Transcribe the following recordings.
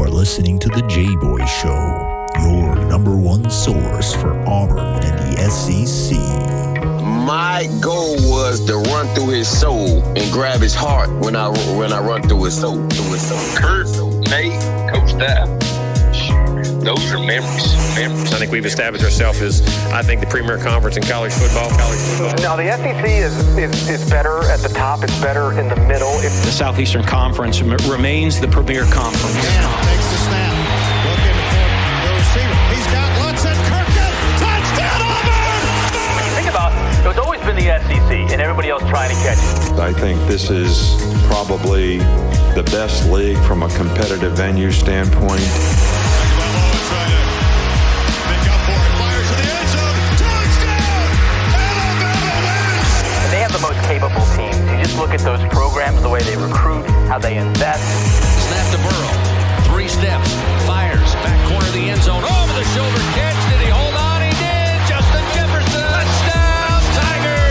are listening to the Jboy Show, your number one source for Auburn and the SEC. My goal was to run through his soul and grab his heart when I run through his soul. Kurt, Nate, Coach Dab. Those are memories. I think we've established ourselves as, I think, the premier conference in college football. Now, the SEC is better at the top. It's better in the middle. The Southeastern Conference remains the premier conference. Now takes the snap. Looking for the receiver. He's got Lutz and Kirkland. Touchdown, Auburn! When you think about it, it's always been the SEC and everybody else trying to catch it. I think this is probably the best league from a competitive venue standpoint. The most capable teams. You just look at those programs, the way they recruit, how they invest. Snap to Burrow. 3 steps. Fires. Back corner of the end zone. Over the shoulder catch. Did he hold on? He did. Justin Jefferson. Touchdown, Tiger.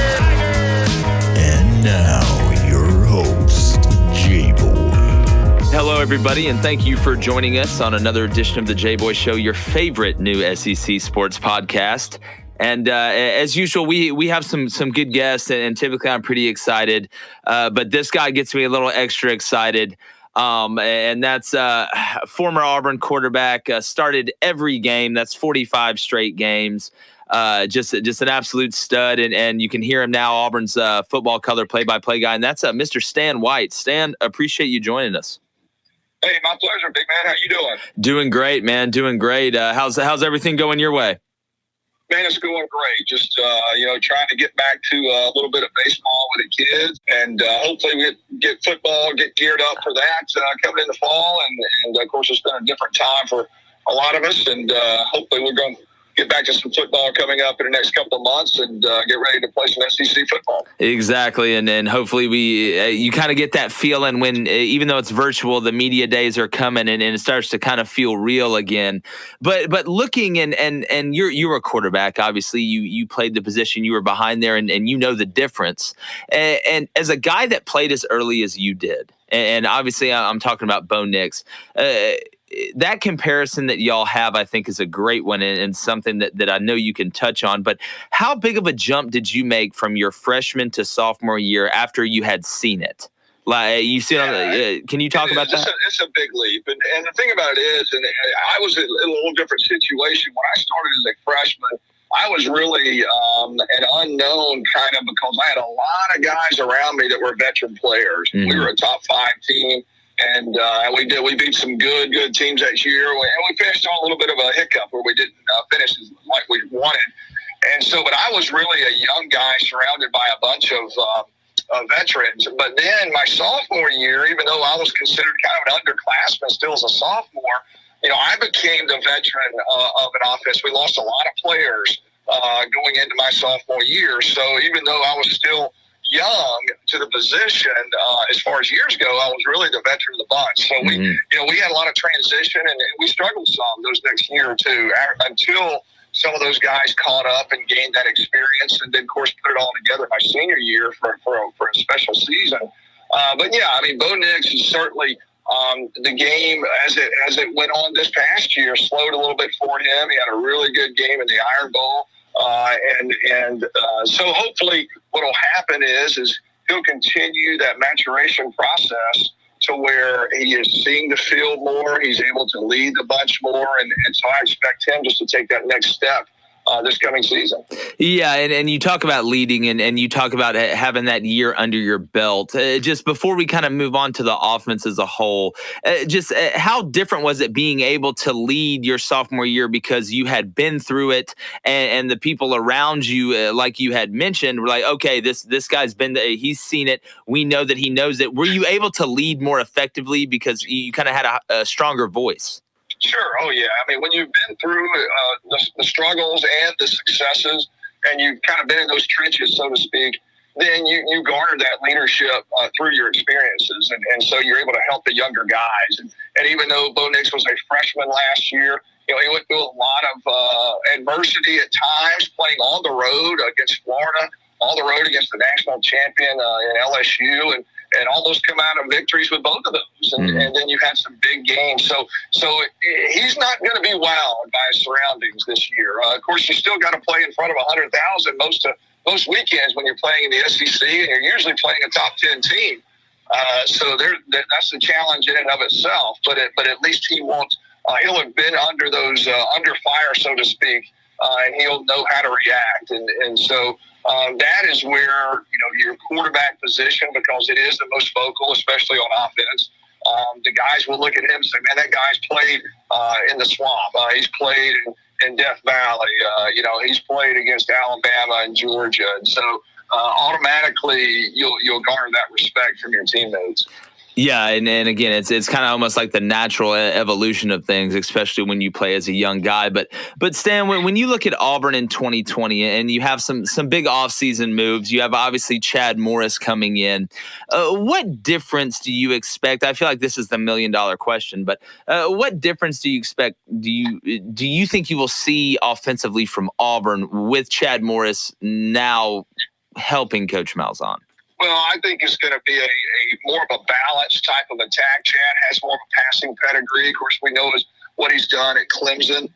And now, your host, Jboy. Hello, everybody, and thank you for joining us on another edition of the Jboy Show, your favorite new SEC sports podcast. And as usual, we have some good guests, and typically I'm pretty excited. But this guy gets me a little extra excited. And that's former Auburn quarterback, started every game. That's 45 straight games. Just an absolute stud. And you can hear him now, Auburn's football color play-by-play guy. And that's Mr. Stan White. Stan, appreciate you joining us. Hey, my pleasure, big man. How you doing? Doing great, man. Doing great. How's everything going your way? Man, it's going great. Just, trying to get back to a little bit of baseball with the kids. And hopefully we get football, get geared up for that coming in the fall. And of course, it's been a different time for a lot of us. And hopefully we're going to get back to some football coming up in the next couple of months and get ready to play some SEC football. Exactly. And hopefully you kind of get that feeling when, even though it's virtual, the media days are coming and it starts to kind of feel real again. But looking and you're a quarterback, obviously you played the position, you were behind there and you know the difference. And as a guy that played as early as you did, and obviously I'm talking about Bo Nix, that comparison that y'all have, I think, is a great one and something that I know you can touch on. But how big of a jump did you make from your freshman to sophomore year after you had seen it? Like you see, can you talk about that? It's a big leap, and the thing about it is, and I was in a little different situation when I started as a freshman. I was really an unknown kind of because I had a lot of guys around me that were veteran players. Mm-hmm. We were a top 5 team. And we beat some good teams that year, and we finished on a little bit of a hiccup where we didn't finish like we wanted. And so, but I was really a young guy surrounded by a bunch of veterans. But then my sophomore year, even though I was considered kind of an underclassman still as a sophomore, I became the veteran of an offense. We lost a lot of players going into my sophomore year. So even though I was still young to the position, as far as years go, I was really the veteran of the bunch. So we had a lot of transition, and we struggled some those next year or two until some of those guys caught up and gained that experience, and then of course put it all together my senior year for a special season. But yeah, I mean, Bo Nix is certainly the game as it went on this past year slowed a little bit for him. He had a really good game in the Iron Bowl. So hopefully what will happen is he'll continue that maturation process to where he is seeing the field more. He's able to lead the bunch more. And so I expect him just to take that next step this coming season. Yeah, and you talk about leading and you talk about having that year under your belt. Just before we kind of move on to the offense as a whole, how different was it being able to lead your sophomore year because you had been through it and the people around you, like you had mentioned, were like, okay, this guy's been there, he's seen it. We know that he knows it. Were you able to lead more effectively because you kind of had a stronger voice? Sure. Oh, yeah. I mean, when you've been through the struggles and the successes, and you've kind of been in those trenches, so to speak, then you garner that leadership through your experiences. And so you're able to help the younger guys. And even though Bo Nix was a freshman last year, he went through a lot of adversity at times, playing on the road against Florida, on the road against the national champion in LSU. and almost come out of victories with both of those. And then you had some big games. So he's not going to be wowed by his surroundings this year. Of course, you still got to play in front of 100,000 most weekends when you're playing in the SEC, and you're usually playing a top 10 team. So that's the challenge in and of itself. But at least he won't. He'll have been under those under fire, so to speak, and he'll know how to react. And so that is where your quarterback position, because it is the most vocal, especially on offense. The guys will look at him and say, "Man, that guy's played in the swamp. He's played in Death Valley. He's played against Alabama and Georgia." And so automatically you'll garner that respect from your teammates. Yeah, and again, it's kind of almost like the natural evolution of things, especially when you play as a young guy. But Stan, when you look at Auburn in 2020 and you have some big offseason moves, you have obviously Chad Morris coming in. What difference do you expect? I feel like this is the $1 million question, but what difference do you expect? Do you think you will see offensively from Auburn with Chad Morris now helping Coach Malzahn? Well, I think it's going to be a more of a balanced type of attack. Chad has more of a passing pedigree. Of course, we know what he's done at Clemson.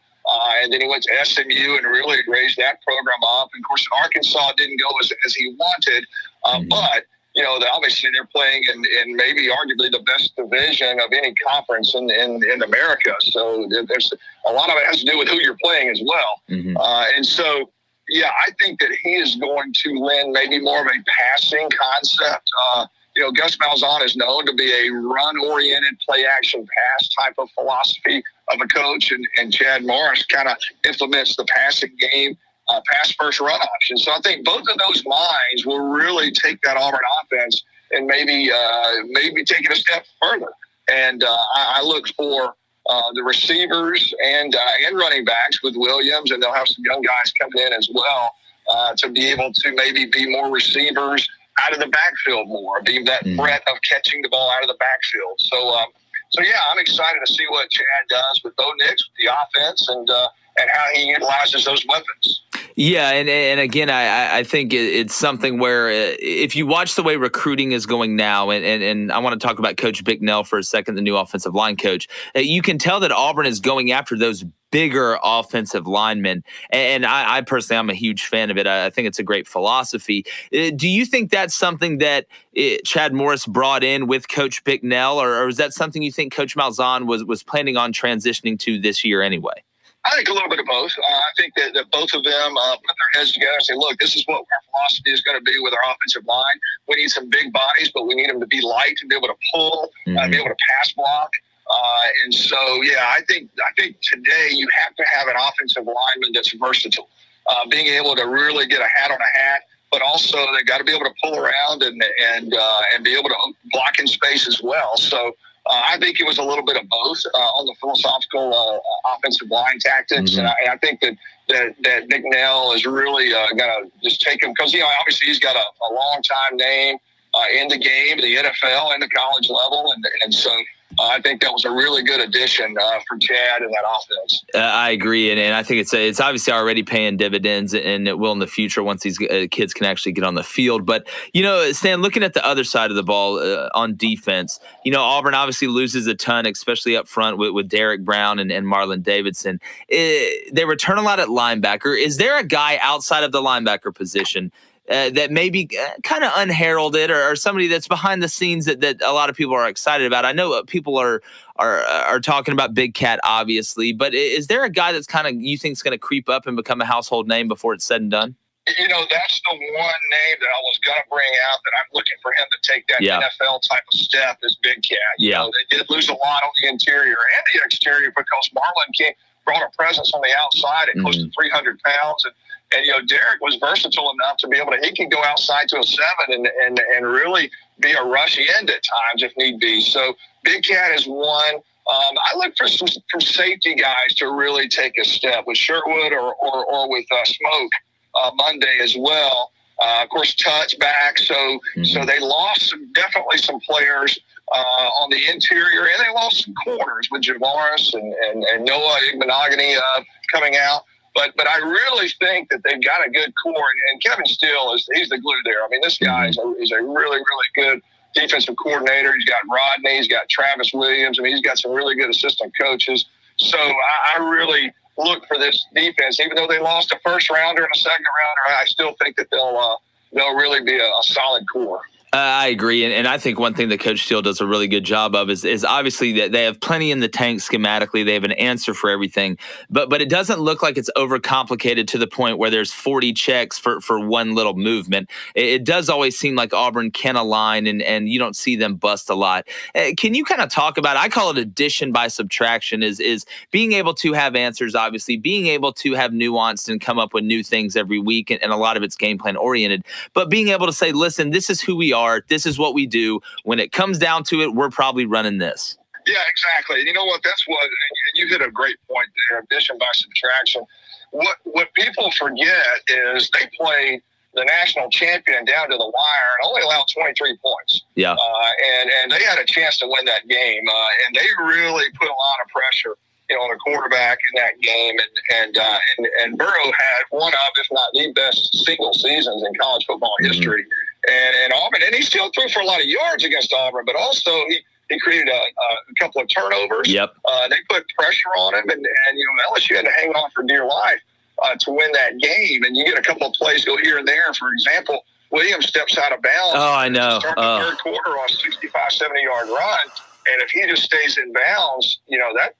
And then he went to SMU and really raised that program up. And, of course, Arkansas didn't go as he wanted. But, obviously they're playing in maybe arguably the best division of any conference in America. So there's a lot of it has to do with who you're playing as well. And so, yeah, I think that he is going to lend maybe more of a passing concept. Gus Malzahn is known to be a run-oriented, play-action pass type of philosophy of a coach, and Chad Morris kind of implements the passing game, pass-first run option. So I think both of those minds will really take that Auburn offense and maybe take it a step further. And I look for the receivers and running backs with Williams, and they'll have some young guys coming in as well to be able to maybe be more receivers out of the backfield more, be that threat of catching the ball out of the backfield. So yeah, I'm excited to see what Chad does with Bo Nix, with the offense, and how he utilizes those weapons. Yeah, and again, I think it's something where if you watch the way recruiting is going now, and I want to talk about Coach Bicknell for a second, the new offensive line coach, you can tell that Auburn is going after those bigger offensive linemen. And I personally, I'm a huge fan of it. I think it's a great philosophy. Do you think that's something that Chad Morris brought in with Coach Bicknell, or is that something you think Coach Malzahn was planning on transitioning to this year anyway? I think a little bit of both. I think that both of them put their heads together and say, look, this is what our philosophy is going to be with our offensive line. We need some big bodies, but we need them to be light and be able to pull, be able to pass block. And so, yeah, I think today you have to have an offensive lineman that's versatile, being able to really get a hat on a hat, but also they got to be able to pull around and be able to block in space as well. So I think it was a little bit of both on the philosophical offensive line tactics, and I think that Bicknell is really going to just take him because obviously he's got a long time name in the game, the NFL, and the college level, and so. I think that was a really good addition for Chad in that offense. I agree, and I think it's obviously already paying dividends, and it will in the future once these kids can actually get on the field. But, Stan, looking at the other side of the ball on defense, Auburn obviously loses a ton, especially up front with Derek Brown and Marlon Davidson. They return a lot at linebacker. Is there a guy outside of the linebacker position that maybe kind of unheralded or somebody that's behind the scenes that a lot of people are excited about? I know people are talking about Big Cat, obviously, but is there a guy that's kind of you think is going to creep up and become a household name before it's said and done? That's the one name that I was going to bring out that I'm looking for him to take that NFL type of step is Big Cat. They did lose a lot on the interior and the exterior because Marlon brought a presence on the outside at close to 300 pounds. And Derek was versatile enough to be able to, he can go outside to a 7 and really be a rush end at times if need be. So Big Cat is one. I look for some safety guys to really take a step with Sherwood or with Smoke Monday as well. Of course, touchback. So they lost definitely some players on the interior, and they lost some corners with Javaris and Noah Igbenogany coming out. But I really think that they've got a good core, and Kevin Steele he's the glue there. I mean, this guy is a really, really good defensive coordinator. He's got Rodney. He's got Travis Williams. I mean, he's got some really good assistant coaches. So I really look for this defense. Even though they lost a first rounder and a second rounder, I still think that they'll really be a solid core. I agree, and I think one thing that Coach Steele does a really good job of is obviously that they have plenty in the tank schematically. They have an answer for everything, but it doesn't look like it's overcomplicated to the point where there's 40 checks for one little movement. It does always seem like Auburn can align, and you don't see them bust a lot. Can you kind of talk about, I call it addition by subtraction, is being able to have answers, obviously, being able to have nuance and come up with new things every week, and a lot of it's game plan oriented, but being able to say, listen, this is who we are. This is what we do. When it comes down to it, we're probably running this. Yeah, exactly. And you know what? That's what, and you hit a great point there, addition by subtraction. What people forget is they played the national champion down to the wire and only allowed 23 points. Yeah. And they had a chance to win that game. And they really put a lot of pressure, on the quarterback in that game. And Burrow had one of, if not the best single seasons in college football history. And Auburn, and he still threw for a lot of yards against Auburn, but also he created a couple of turnovers. Yep. They put pressure on him, and LSU had to hang on for dear life to win that game. And you get a couple of plays go here and there. For example, Williams steps out of bounds. Oh, I know. Start the third quarter on a 65, 70-yard run. And if he just stays in bounds, that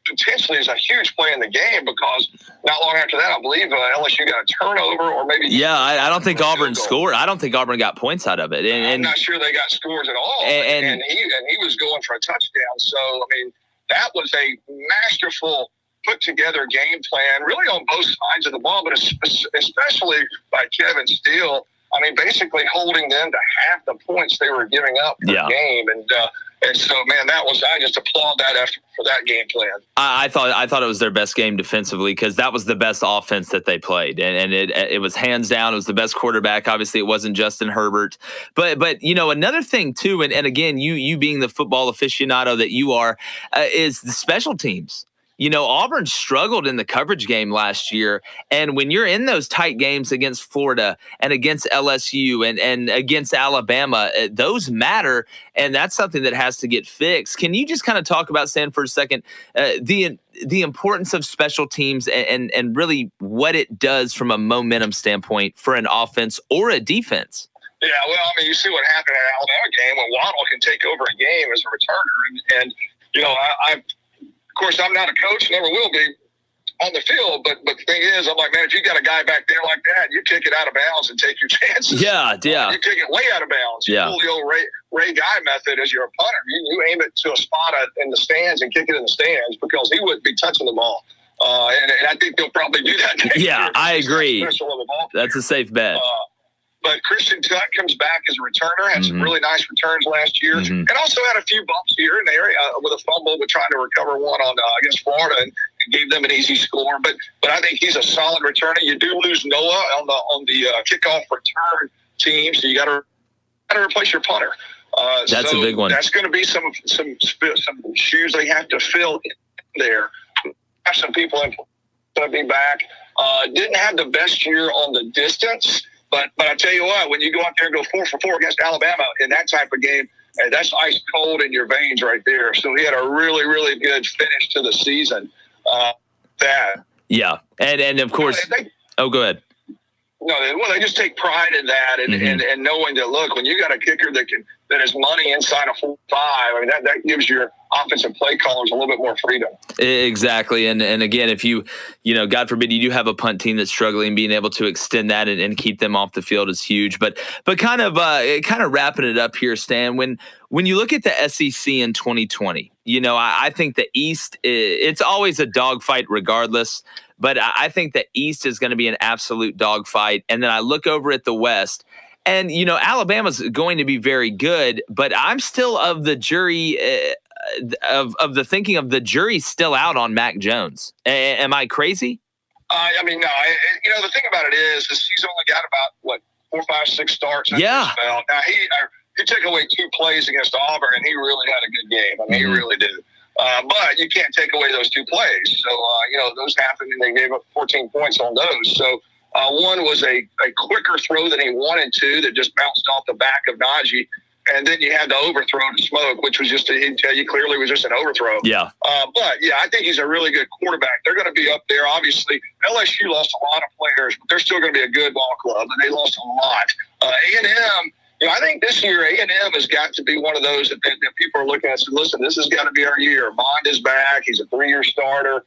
potentially is a huge play in the game, because not long after that, I believe LSU got a turnover, or maybe. Yeah, I don't think Auburn scored. I don't think Auburn got points out of it. And I'm not sure they got scores at all. And he was going for a touchdown. So, I mean, that was a masterful put together game plan, really on both sides of the ball, but especially by Kevin Steele. I mean, basically holding them to half the points they were giving up per game. And so, man, I just applaud that effort for that game plan. I thought it was their best game defensively, because that was the best offense that they played, and it was hands down. It was the best quarterback. Obviously, it wasn't Justin Herbert, but another thing too, and again, you being the football aficionado that you are, is the special teams. Auburn struggled in the coverage game last year. And when you're in those tight games against Florida and against LSU and against Alabama, those matter. And that's something that has to get fixed. Can you just kind of talk about, Stan, for a second, the importance of special teams and really what it does from a momentum standpoint for an offense or a defense? Yeah, well, I mean, you see what happened in the Alabama game when Waddle can take over a game as a returner. And of course, I'm not a coach, never will be on the field, but the thing is, I'm like, man, if you got a guy back there like that, you kick it out of bounds and take your chances. Yeah. You kick it way out of bounds. You pull the old Ray Guy method as you're a punter. You aim it to a spot in the stands and kick it in the stands, because he wouldn't be touching the ball. And I think they'll probably do that. Yeah, I agree. That's a safe bet. But Christian Tuck comes back as a returner, had some really nice returns last year, and also had a few bumps here and there with a fumble, but trying to recover one on against Florida and gave them an easy score. But I think he's a solid returner. You do lose Noah on the kickoff return team, so you got to replace your punter. That's a big one. That's going to be some shoes they have to fill in there. Have some people going to be back. Didn't have the best year on the distance. But I tell you what, when you go out there and go 4 for 4 against Alabama in that type of game, that's ice cold in your veins right there. So he had a really, really good finish to the season. Yeah, and of course, go ahead. No, they just take pride in that and knowing that, look, when you got a kicker that is money inside a 4-5, I mean, that gives your offensive play callers a little bit more freedom. Exactly. And again, if you God forbid you do have a punt team that's struggling, being able to extend that and keep them off the field is huge. But kind of wrapping it up here, Stan, when you look at the SEC in 2020, I think the East, it's always a dogfight regardless. But I think the East is going to be an absolute dogfight. And then I look over at the West, and, Alabama's going to be very good. But I'm still of the jury of the thinking of the jury's still out on Mac Jones. Am I crazy? I mean, no. The thing about it is he's only got about, 4, 5, 6 starts. Yeah. Now, he took away 2 plays against Auburn, and he really had a good game. I mean, he really did. But you can't take away those 2 plays. So, those happened, and they gave up 14 points on those. So, one was a quicker throw than he wanted to that just bounced off the back of Najee. And then you had the overthrow to Smoke, which was just, he'd tell you clearly was just an overthrow. Yeah. But, yeah, I think he's a really good quarterback. They're going to be up there. Obviously, LSU lost a lot of players, but they're still going to be a good ball club, and they lost a lot. A&M, I think this year A&M has got to be one of those that people are looking at and saying, listen, this has got to be our year. Bond is back. He's a 3-year starter.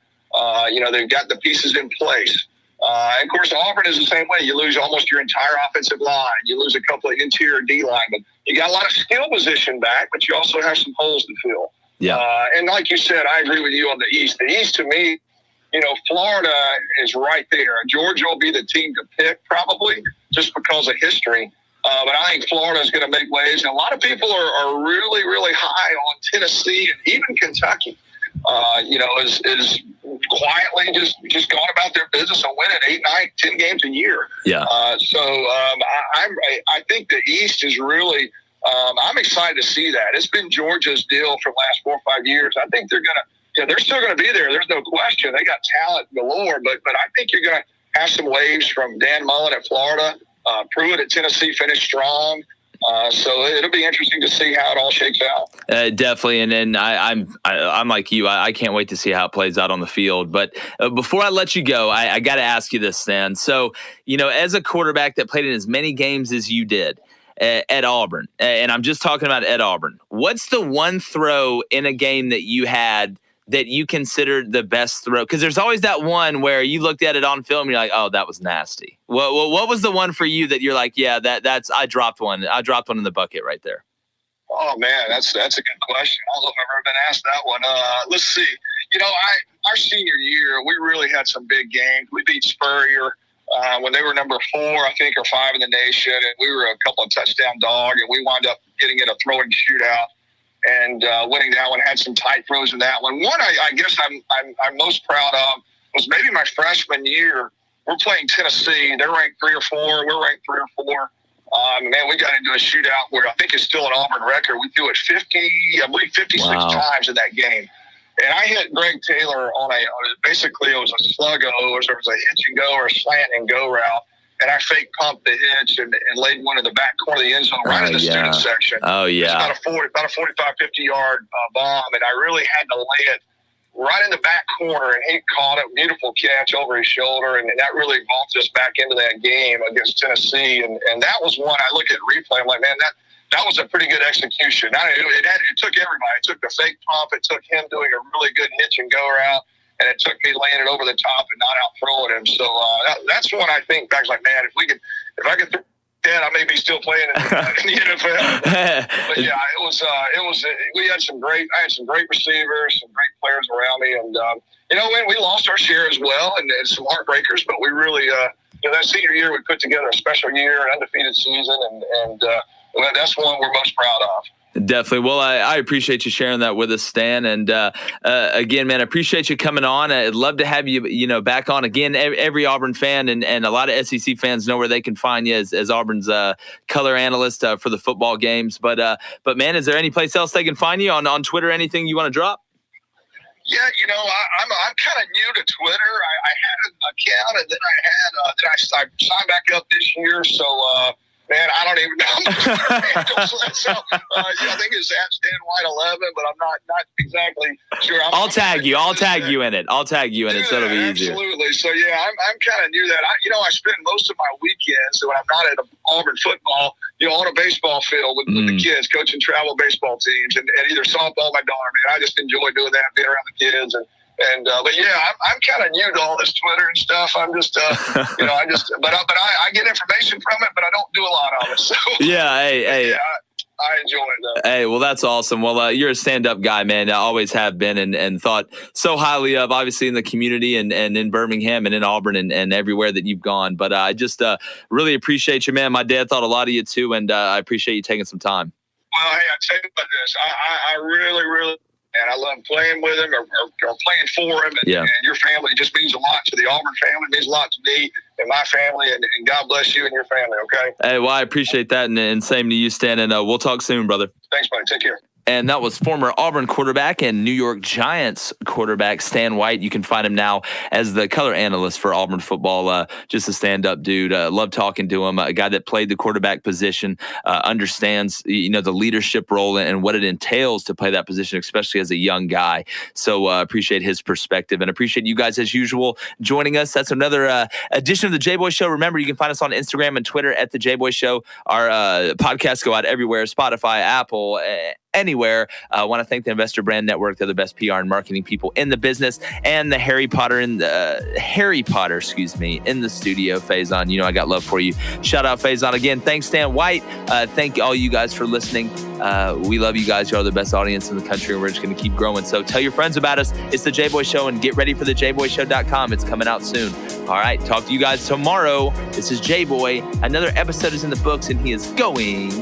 They've got the pieces in place. And of course, Auburn is the same way. You lose almost your entire offensive line. You lose a couple of interior D linemen. You got a lot of skill position back, but you also have some holes to fill. Yeah. And like you said, I agree with you on the East. The East, to me, Florida is right there. Georgia will be the team to pick probably just because of history. But I think Florida is going to make waves. And a lot of people are really, really high on Tennessee and even Kentucky. Is quietly just going about their business and winning 8, 9, 10 games a year. Yeah. I think the East is really I'm excited to see that. It's been Georgia's deal for the last 4 or 5 years. I think they're they're still going to be there. There's no question. They got talent galore, but I think you're going to have some waves from Dan Mullen at Florida. Pruitt at Tennessee finished strong. So it'll be interesting to see how it all shakes out. Definitely, and then I'm like you. I can't wait to see how it plays out on the field. But before I let you go, I got to ask you this, Stan. So as a quarterback that played in as many games as you did at Auburn, and I'm just talking about at Auburn, what's the one throw in a game that you had that you considered the best throw? Because there's always that one where you looked at it on film and you're like, oh, that was nasty. What was the one for you that you're like, yeah, that's I dropped one. I dropped one in the bucket right there. Oh man, that's a good question. I don't know if I've ever been asked that one. Let's see. Our senior year, we really had some big games. We beat Spurrier when they were number 4, I think, or 5 in the nation, and we were a couple of touchdown dog, and we wound up getting in a throwing shootout and winning that one. Had some tight throws in that one. One I guess I'm most proud of was maybe my freshman year. We're playing Tennessee. They're ranked 3 or 4. We're ranked 3 or 4. We got into a shootout where I think it's still an Auburn record. We threw it 56 times in that game. And I hit Greg Taylor on basically it was a sluggo, or there was a hitch and go or a slant and go route. And I fake pumped the hitch and laid one in the back corner of the end zone right in the student section. Oh, yeah. It's about a 45, 50-yard bomb, and I really had to lay it right in the back corner, and he caught it. Beautiful catch over his shoulder, and that really vaulted us back into that game against Tennessee. And that was one I look at replay. I'm like, man, that was a pretty good execution. It took everybody. It took the fake pump. It took him doing a really good hitch and go route. And it took me laying it over the top and not out throwing him. So that's one I think back like, man, if I could throw that, I may be still playing in the NFL. But yeah, it was. I had some great receivers, some great players around me, and we lost our share as well, and some heartbreakers. But we really, that senior year, we put together a special year, an undefeated season, and that's one we're most proud of. Definitely. Well, I appreciate you sharing that with us, Stan. And again, man, I appreciate you coming on. I'd love to have you, back on again. Every Auburn fan and a lot of SEC fans know where they can find you as Auburn's color analyst for the football games. But man, is there any place else they can find you on Twitter? Anything you want to drop? Yeah, I'm kind of new to Twitter. I had an account, and then I signed back up this year. So. Man, I don't even know. So, I think it's at Stan White 11, but I'm not exactly sure. I'll tag you. I'll tag you in it. So it'll be easier. Absolutely. So yeah, I'm kind of new to that. I spend most of my weekends when I'm not at Auburn football, on a baseball field with the kids, coaching travel baseball teams, and either softball. My daughter, man, I just enjoy doing that, being around the kids but yeah, I'm kind of new to all this Twitter and stuff. I'm just, but I get information from it, but I don't do a lot of it. So yeah, hey, I enjoy it though. Hey, well, that's awesome. Well, you're a stand-up guy, man. I always have been and thought so highly of, obviously, in the community and in Birmingham and in Auburn and everywhere that you've gone. But I just really appreciate you, man. My dad thought a lot of you too, and I appreciate you taking some time. Well, hey, I tell you about this. I really, really. And I love playing with him or playing for him. And your family just means a lot to the Auburn family. It means a lot to me and my family. And God bless you and your family, okay? Hey, well, I appreciate that. And same to you, Stan. And we'll talk soon, brother. Thanks, buddy. Take care. And that was former Auburn quarterback and New York Giants quarterback Stan White. You can find him now as the color analyst for Auburn football. Just a stand-up dude. Love talking to him. A guy that played the quarterback position, understands the leadership role and what it entails to play that position, especially as a young guy. So appreciate his perspective and appreciate you guys as usual joining us. That's another edition of the Jboy Show. Remember, you can find us on Instagram and Twitter at the Jboy Show. Our podcasts go out everywhere: Spotify, Apple, anywhere. I want to thank the Investor Brand Network. They're the best PR and marketing people in the business, and the Harry Potter in the studio. Faison, I got love for you. Shout out Faison again. Thanks, Stan White. Thank all you guys for listening. We love you guys. You're the best audience in the country, and we're just going to keep growing. So tell your friends about us. It's the Jboy Show, and get ready for the jboyshow.com. It's coming out soon. All right, talk to you guys tomorrow. This is Jboy. Another episode is in the books, and he is going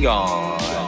on.